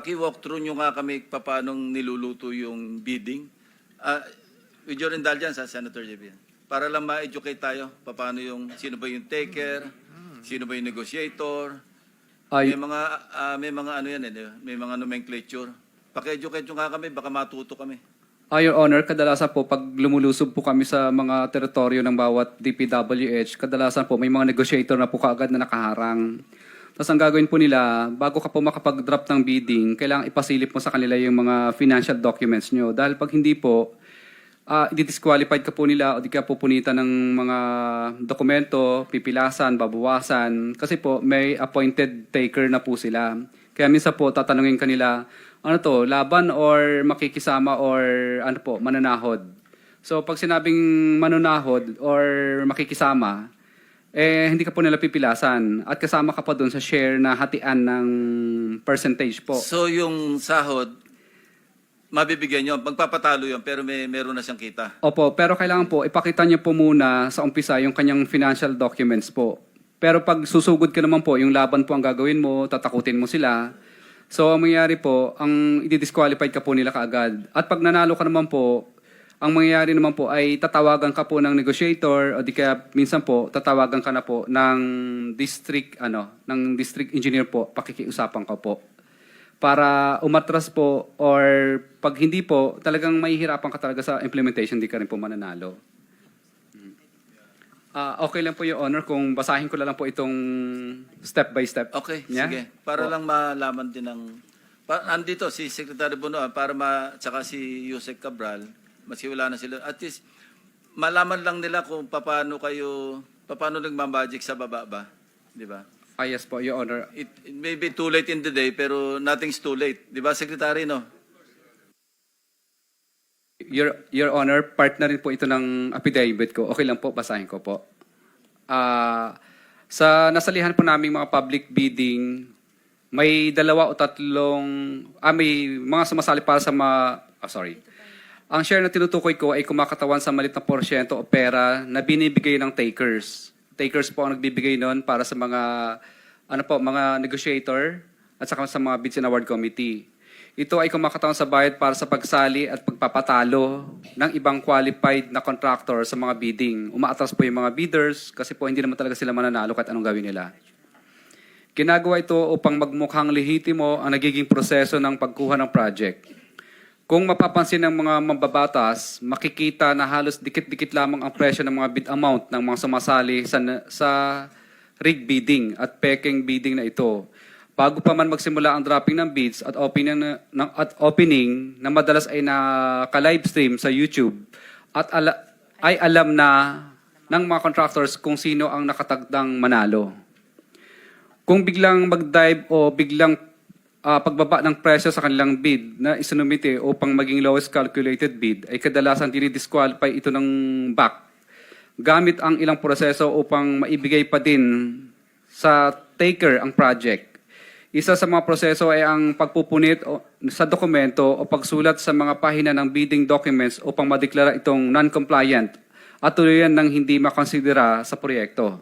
Walkthrough nyo nga kami paano niluluto yung bidding. With your indulgence, Senator JB, para lang ma-educate tayo paano sino ba yung taker, sino ba yung negotiator. May mga ano yan may mga nomenclature. Paki-educate nyo nga kami, baka matuto kami. Your Honor, kadalasan po pag lumulusob po kami sa mga teritoryo ng bawat DPWH, kadalasan po may mga negotiator na po kaagad na nakaharang. Tapos ang gagawin po nila, bago ka po makapag-drop ng bidding, kailangan ipasilip mo sa kanila yung mga financial documents nyo. Dahil pag hindi po, i-disqualified ka po nila o di ka po punitan ng mga dokumento, pipilasan, babawasan. Kasi po, may appointed taker na po sila. Kaya minsan po, tatanungin kanila, ano to, laban or makikisama or ano po, mananahod. So pag sinabing manunahod or makikisama, hindi ka po nila pipilasan at kasama ka pa doon sa share na hatian ng percentage po. So yung sahod, mabibigyan nyo, magpapatalo yun, pero meron na siyang kita. Opo, pero kailangan po, ipakita niyo po muna sa umpisa yung kanyang financial documents po. Pero pag susugod ka naman po, yung laban po ang gagawin mo, tatakutin mo sila. So, ang mangyayari po, ang i-disqualified ka po nila kaagad. At pag nanalo ka naman po, ang mangyayari naman po ay tatawagan ka po ng negotiator o di kaya minsan po tatawagan ka na po ng district engineer po, pakikiusapan ka po. Para umatras po or pag hindi po, talagang mahihirapan ka talaga sa implementation, di ka rin po mananalo. Okay lang po, Your Honor, kung basahin ko lang po itong step by step. Okay, niya. sige. Para lang malaman din ng... andito si Secretary Bunoan, tsaka si Yusek Cabral, maski wala na sila. At least, malaman lang nila kung paano nagmamagic sa baba ba. Di ba? Yes po, Your Honor. It may be too late in the day, pero nothing's too late. Di ba, Secretary, no? Your Honor, part na rin po ito ng affidavit ko. Okay lang po, basahin ko po. Sa nasalihan po namin mga public bidding, may 2 o 3, may mga sumasali para sa Ang share na tinutukoy ko ay kumakatawan sa maliit na porsyento o pera na binibigay ng takers. Takers po ang nagbibigay noon para sa mga mga negotiator at saka sa mga bids and award committee. Ito ay kumakatawan sa bayad para sa pagsali at pagpapatalo ng ibang qualified na contractor sa mga bidding. Umaatras po yung mga bidders kasi po hindi naman talaga sila mananalo kahit anong gawin nila. Ginagawa ito upang magmukhang lehitimo ang nagiging proseso ng pagkuha ng project. Kung mapapansin ng mga mambabatas, makikita na halos dikit-dikit lamang ang presyo ng mga bid amount ng mga sumasali sa rig bidding at peking bidding na ito. Bago pa man magsimula ang dropping ng bids at opening na madalas ay naka-livestream sa YouTube at ay alam na ng mga contractors kung sino ang nakatagdang manalo. Kung biglang mag-dive o biglang pagbaba ng presyo sa kanilang bid na isinumite upang maging lowest calculated bid ay kadalasan dinidisqualify ito ng back gamit ang ilang proseso upang maibigay pa din sa taker ang project. Isa sa mga proseso ay ang pagpupunit sa dokumento o pagsulat sa mga pahina ng bidding documents upang madeklara itong non-compliant at tuluyan ng hindi makonsidera sa proyekto.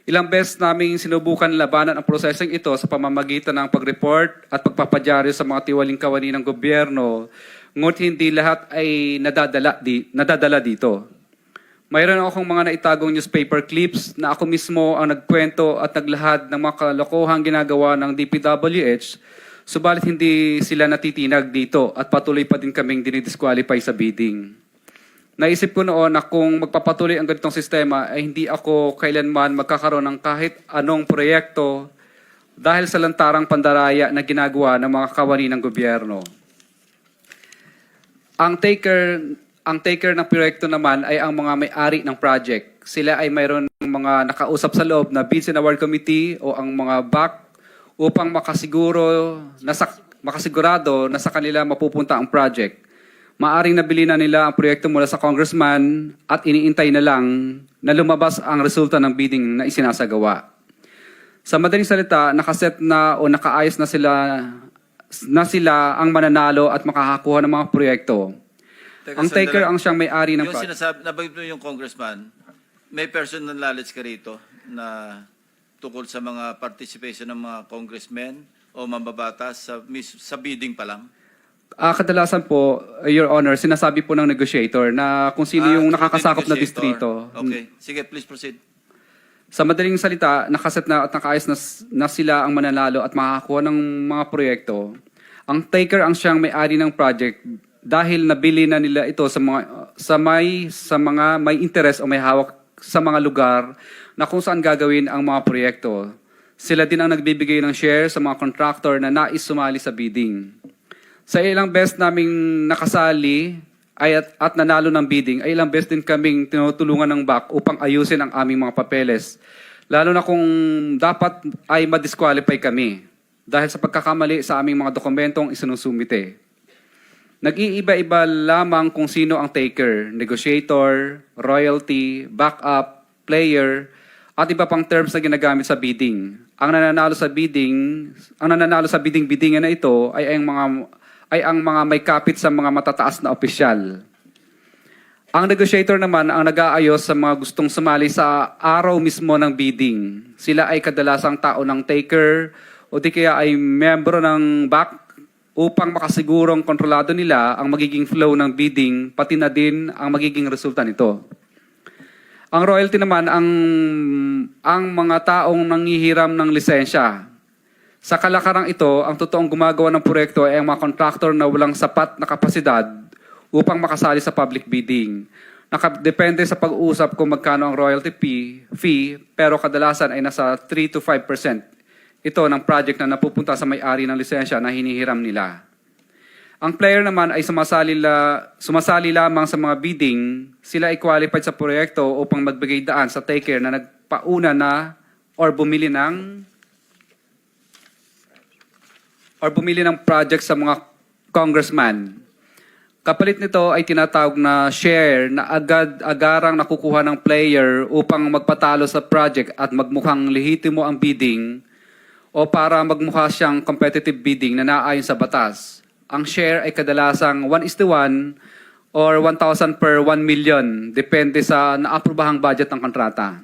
Ilang beses naming sinubukan labanan ang prosesong ito sa pamamagitan ng pag-report at pagpapadyaryo sa mga tiwaling kawani ng gobyerno, ngunit hindi lahat ay nadadala dito. Mayroon akong mga naitagong newspaper clips na ako mismo ang nagkwento at naglahad ng mga kalokohang ginagawa ng DPWH, subalit hindi sila natitinag dito at patuloy pa din kaming dinidisqualify sa bidding. Naisip ko noon na kung magpapatuloy ang ganitong sistema ay hindi ako kailanman magkakaroon ng kahit anong proyekto dahil sa lantarang pandaraya na ginagawa ng mga kawani ng gobyerno. Ang taker ng proyekto naman ay ang mga may-ari ng project. Sila ay mayroon ng mga nakausap sa loob na bids and award committee o ang mga BAC upang makasigurado na sa kanila mapupunta ang project. Maaring nabili na nila ang proyekto mula sa congressman at iniintay na lang na lumabas ang resulta ng bidding na isinasagawa. Sa madaling salita, nakaset na o nakaayos na sila ang mananalo at makakakuha ng mga proyekto. Ang taker ang siyang may-ari ng project. Yung sinasabi, nabanggit mo yung congressman, may personal knowledge ka rito na tungkol sa mga participation ng mga congressmen o mambabatas sa bidding pa lang? Kadalasan po, Your Honor, sinasabi po ng negotiator na kung sino yung nakakasakop na Negotiator. distrito. Okay. Sige, please proceed. Sa madaling salita, nakaset na at nakaayos na sila ang mananalo at makakakuha ng mga proyekto. Ang taker ang siyang may-ari ng project dahil nabili na nila ito sa mga may interest o may hawak sa mga lugar na kung saan gagawin ang mga proyekto. Sila din ang nagbibigay ng share sa mga contractor na nais sumali sa bidding. Sa ilang beses naming nakasali at nanalo ng bidding, ay ilang beses din kaming tinutulungan ng back upang ayusin ang aming mga papeles. Lalo na kung dapat ay ma-disqualify kami dahil sa pagkakamali sa aming mga dokumentong isinusumite. Nag-iiba-iba lamang kung sino ang taker, negotiator, royalty, backup, player, at iba pang terms na ginagamit sa bidding. Ang nananalo sa bidding-biddingan na ito ay ang mga may kapit sa mga matataas na opisyal. Ang negotiator naman ang nag-aayos sa mga gustong sumali sa araw mismo ng bidding. Sila ay kadalasang tao ng taker o di kaya ay membro ng back upang makasigurong kontrolado nila ang magiging flow ng bidding pati na din ang magiging resulta nito. Ang royalty naman ang mga taong nanghihiram ng lisensya. Sa kalakarang ito, ang totoong gumagawa ng proyekto ay ang mga contractor na walang sapat na kapasidad upang makasali sa public bidding. Nakadepende sa pag-uusap kung magkano ang royalty fee, pero kadalasan ay nasa 3 to 5%. Ito ng project na napupunta sa may-ari ng lisensya na hinihiram nila. Ang player naman ay sumasali lamang sa mga bidding. Sila ay qualified sa proyekto upang magbigay daan sa taker na nagpauna na or bumili ng project sa mga congressman. Kapalit nito ay tinatawag na share na agad-agarang nakukuha ng player upang magpatalo sa project at magmukhang lehitimo ang bidding o para magmukha siyang competitive bidding na naayon sa batas. Ang share ay kadalasang 1:1 or 1,000 per 1 million, depende sa naaprobahang budget ng kontrata.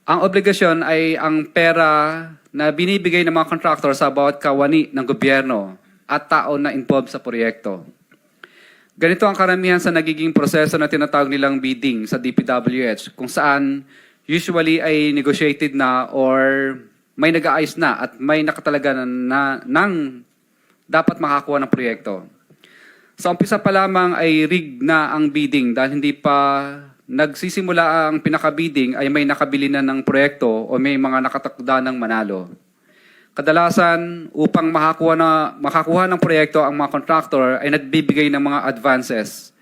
Ang obligasyon ay ang pera na binibigay ng mga contractor sa bawat kawani ng gobyerno at tao na involved sa proyekto. Ganito ang karamihan sa nagiging proseso na tinatawag nilang bidding sa DPWH, kung saan usually ay negotiated na or may nag-aayos na at may nakatalaga ng dapat makakuha ng proyekto. Sa umpisa pa lamang ay rig na ang bidding dahil hindi pa nagsisimula ang pinaka-bidding ay may nakabili na ng proyekto o may mga nakatakda ng manalo. Kadalasan, upang makakuha ng proyekto ang mga contractor ay nagbibigay ng mga advances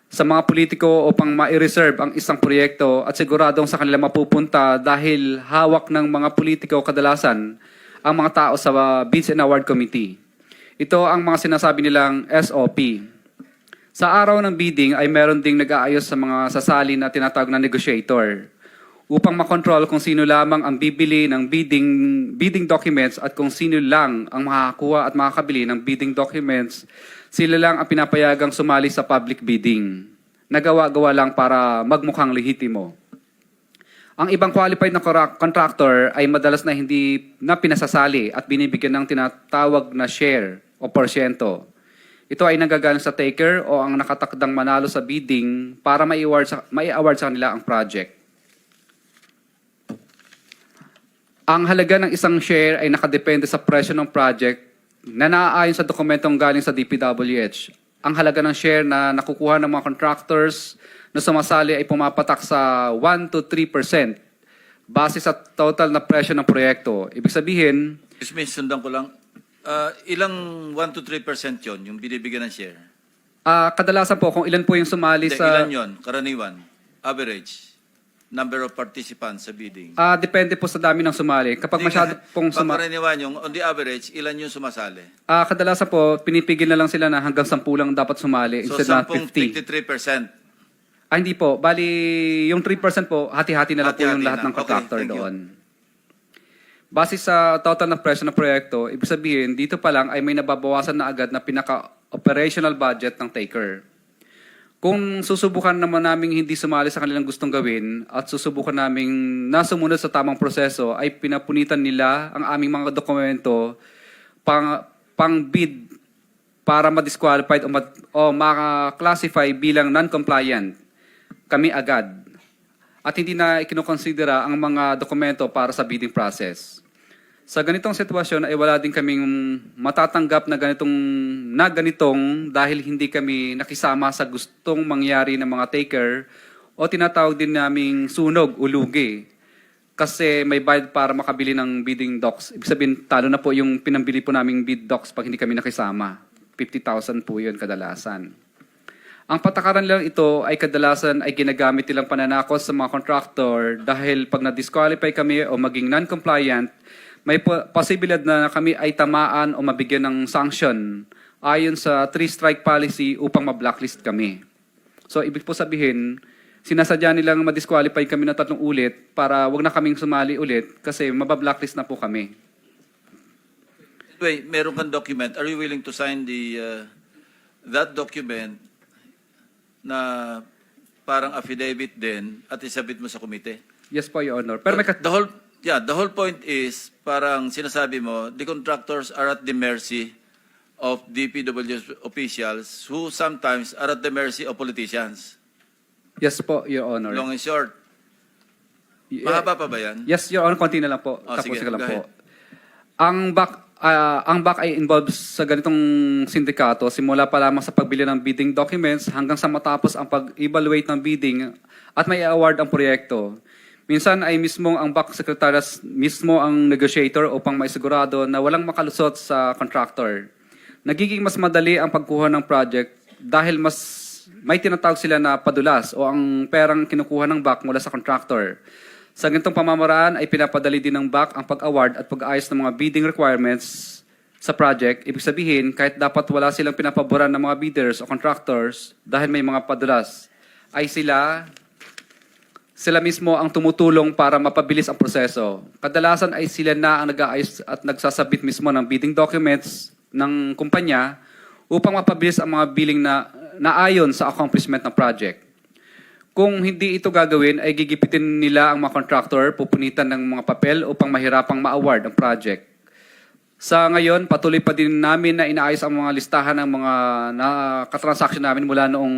sa mga politiko upang ma-reserve ang isang proyekto at siguradong sa kanila mapupunta dahil hawak ng mga politiko kadalasan ang mga tao sa Bids and Award Committee. Ito ang mga sinasabi nilang SOP. Sa araw ng bidding ay meron ding nag-aayos sa mga sasali na tinatawag na negotiator upang makontrol kung sino lamang ang bibili ng bidding documents at kung sino lang ang makakakuha at makakabili ng bidding documents, sila lang ang pinapayagang sumali sa public bidding. Nagawa-gawa lang para magmukhang lehitimo. Ang ibang qualified na contractor ay madalas na hindi na pinasasali at binibigyan ng tinatawag na share o porsyento. Ito ay nanggagaling sa taker o ang nakatakdang manalo sa bidding para mai-award sa kanila ang project. Ang halaga ng isang share ay nakadepende sa presyo ng project na naaayon sa dokumentong galing sa DPWH. Ang halaga ng share na nakukuha ng mga contractors na sumasali ay pumapatak sa 1 to 3% base sa total na presyo ng proyekto. Ibig sabihin, Excuse me, sundan ko lang. Ilang 1 to 3% yun, yung binibigyan ng share? kadalasan po kung ilan po yung sumali Hindi, sa... ilan yun? Karaniwan? Average? Number of participants sa bidding? Depende po sa dami ng sumali. Kapag masyado pong Pangkaraniwan yung, on the average, ilan yung sumasali? kadalasan po, pinipigil na lang sila na hanggang 10 lang dapat sumali So, instead na 10, 50. 53%. Hindi po. Bali, yung 3% po, hati-hati na lang po yung Hati-hati lahat na. ng contractor Okay, thank you. doon. Base sa total na presyo ng proyekto, ibig sabihin, dito pa lang ay may nababawasan na agad na pinaka-operational budget ng taker. Kung susubukan naman namin hindi sumali sa kanilang gustong gawin at susubukan namin na sumunod sa tamang proseso, ay pinapunitan nila ang aming mga dokumento pang-bid para ma-disqualified o ma-classify bilang non-compliant, kami agad. At hindi na ikinukonsidera ang mga dokumento para sa bidding process. Sa ganitong sitwasyon ay wala din kaming matatanggap na ganitong dahil hindi kami nakisama sa gustong mangyari ng mga taker o tinatawag din naming sunog o lugi. Kasi may bayad para makabili ng bidding docs. Ibig sabihin, talo na po yung pinambili po naming bid docs pag hindi kami nakisama. 50,000 po yun kadalasan. Ang patakaran lang ito ay kadalasan ay ginagamit nilang pananakot sa mga contractor dahil pag na-disqualify kami o maging non-compliant, may posibilidad na kami ay tamaan o mabigyan ng sanction ayon sa 3-strike policy upang ma-blacklist kami. So, ibig po sabihin, sinasadya nilang ma-disqualify kami na 3 ulit para wag na kaming sumali ulit kasi mabablacklist na po kami. Wait, meron kang document. Are you willing to sign that document na parang affidavit din at isabit mo sa komite? Yes po, Your Honor. Pero may the whole point is parang sinasabi mo, the contractors are at the mercy of DPWH officials who sometimes are at the mercy of politicians. Yes po, Your Honor. Long and short. Mahaba pa ba yan? Yes, Your Honor. Konti na lang po. Oh, Tapos sige, ka lang go po. ahead. Ang back ay involved sa ganitong sindikato simula pa lamang sa pagbili ng bidding documents hanggang sa matapos ang pag-evaluate ng bidding at may award ang proyekto. Minsan ay mismo ang back secretariat mismo ang negotiator upang maisigurado na walang makalusot sa contractor. Nagiging mas madali ang pagkuha ng project dahil mas may tinatawag sila na padulas o ang perang kinukuha ng back mula sa contractor. Sa ganitong pamamaraan ay pinapadali din ng back ang pag-award at pag-ayos ng mga bidding requirements sa project. Ibig sabihin, kahit dapat wala silang pinapaboran ng mga bidders o contractors dahil may mga padulas, ay sila mismo ang tumutulong para mapabilis ang proseso. Kadalasan ay sila na ang nag-aayos at nagsasabit mismo ng bidding documents ng kumpanya upang mapabilis ang mga billing na naayon sa accomplishment ng project. Kung hindi ito gagawin, ay gigipitin nila ang mga contractor, pupunitan ng mga papel upang mahirapang ma-award ang project. Sa ngayon, patuloy pa din namin na inaayos ang mga listahan ng mga nakatransaction namin mula noong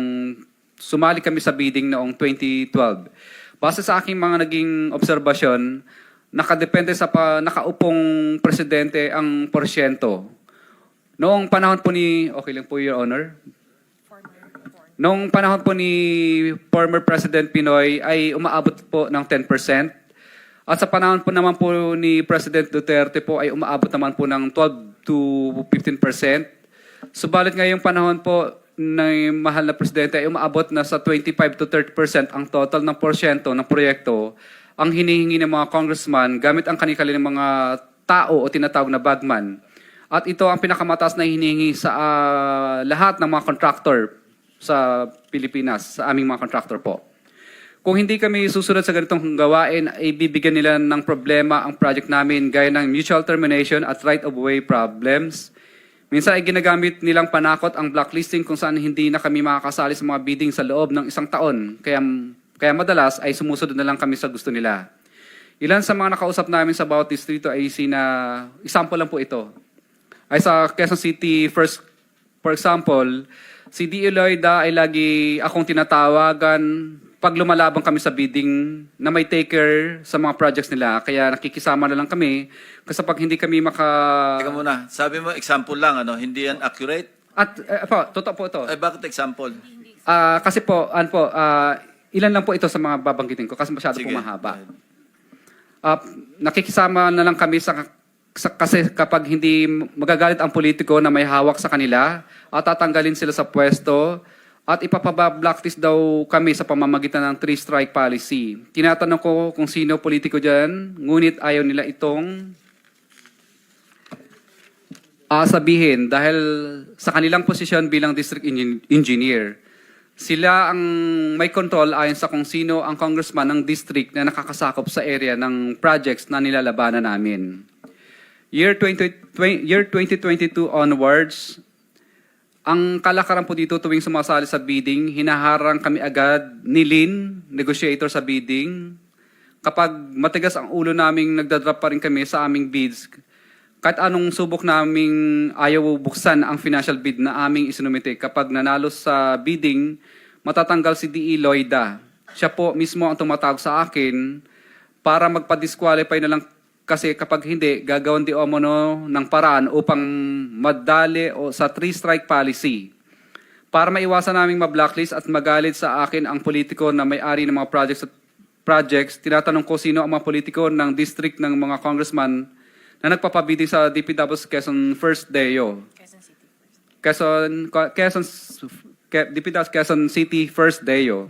sumali kami sa bidding noong 2012. Base sa aking mga naging obserbasyon, nakadepende sa nakaupong presidente ang porsyento. Noong panahon po ni, okay lang po, Your Honor, noong panahon po ni former President Pinoy ay umaabot po ng 10%. At sa panahon po naman po ni President Duterte po ay umaabot naman po ng 12 to 15%. Subalit ngayong panahon po ng mahal na presidente ay umaabot na sa 25 to 30% ang total ng porsyento ng proyekto ang hinihingi ng mga congressman gamit ang kanilang mga tao o tinatawag na bagman. At ito ang pinakamataas na hinihingi sa lahat ng mga contractor sa Pilipinas, sa aming mga contractor po. Kung hindi kami susunod sa ganitong gawain, ay bibigyan nila ng problema ang project namin gaya ng mutual termination at right-of-way problems. Minsan ay ginagamit nilang panakot ang blacklisting kung saan hindi na kami makakasali sa mga bidding sa loob ng 1 taon. Kaya madalas ay sumusunod na lang kami sa gusto nila. Ilan sa mga nakausap namin sa bawat distrito ay example lang po ito. Ay sa Quezon City, for example, si D. Eloida ay lagi akong tinatawagan pag lumalabang kami sa bidding na may taker sa mga projects nila. Kaya nakikisama na lang kami kasi pag hindi kami Teka muna, sabi mo example lang, hindi yan accurate? At totoo po ito. Ay, bakit example? Kasi po, ilan lang po ito sa mga babanggitin ko kasi masyado po mahaba. Nakikisama na lang kami kasi kapag hindi magagalit ang politiko na may hawak sa kanila at tatanggalin sila sa pwesto at ipapaba-blacklist daw kami sa pamamagitan ng 3-strike policy. Tinatanong ko kung sino politiko dyan, ngunit ayaw nila itong sabihin dahil sa kanilang posisyon bilang district engineer. Sila ang may control ayon sa kung sino ang congressman ng district na nakakasakop sa area ng projects na nilalabanan namin. Year 2022 onwards, ang kalakaran po dito tuwing sumasali sa bidding, hinaharang kami agad ni Lynn, negotiator sa bidding. Kapag matigas ang ulo naming nagdadrop pa rin kami sa aming bids, kahit anong subok naming ayaw buksan ang financial bid na aming isinumite. Kapag nanalo sa bidding, matatanggal si D.E. Loida. Siya po mismo ang tumatawag sa akin para magpa-disqualify na lang kasi kapag hindi, gagawin di umano ng paraan upang madali o sa 3-strike policy. Para maiwasan naming ma-blacklist at magalit sa akin ang politiko na may-ari ng mga projects, tinatanong ko sino ang mga politiko ng district ng mga congressman na nagpapabidding sa DPW's Quezon First Deo. DPW's Quezon City First Deo.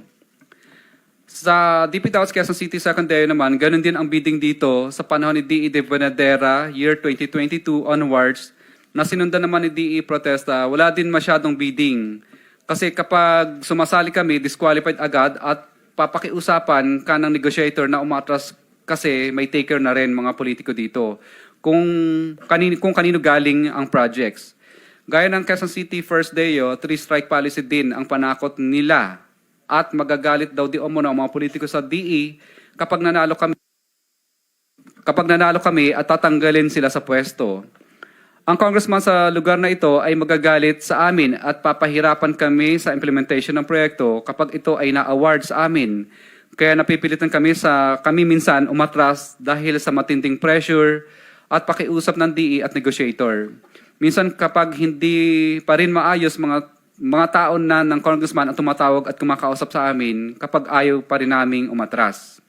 Sa DPW's Quezon City Second Deo naman, ganun din ang bidding dito sa panahon ni D.E. De Buenadera, year 2022 onwards, na sinundan naman ni D.E. Protesta, wala din masyadong bidding. Kasi kapag sumasali kami, disqualified agad at papakiusapan ka ng negotiator na umatras kasi may taker na rin mga politiko dito. Kung kanino galing ang projects. Gaya ng Quezon City First Deo, 3-strike policy din ang panakot nila at magagalit daw di umano ang mga politiko sa DE kapag nanalo kami at tatanggalin sila sa pwesto. Ang congressman sa lugar na ito ay magagalit sa amin at papahirapan kami sa implementation ng proyekto kapag ito ay na-award sa amin. Kaya napipilitan kami minsan umatras dahil sa matinding pressure at pakiusap ng DE at negotiator. Minsan kapag hindi pa rin maayos, mga taon na ng congressman ang tumatawag at kumakausap sa amin kapag ayaw pa rin naming umatras.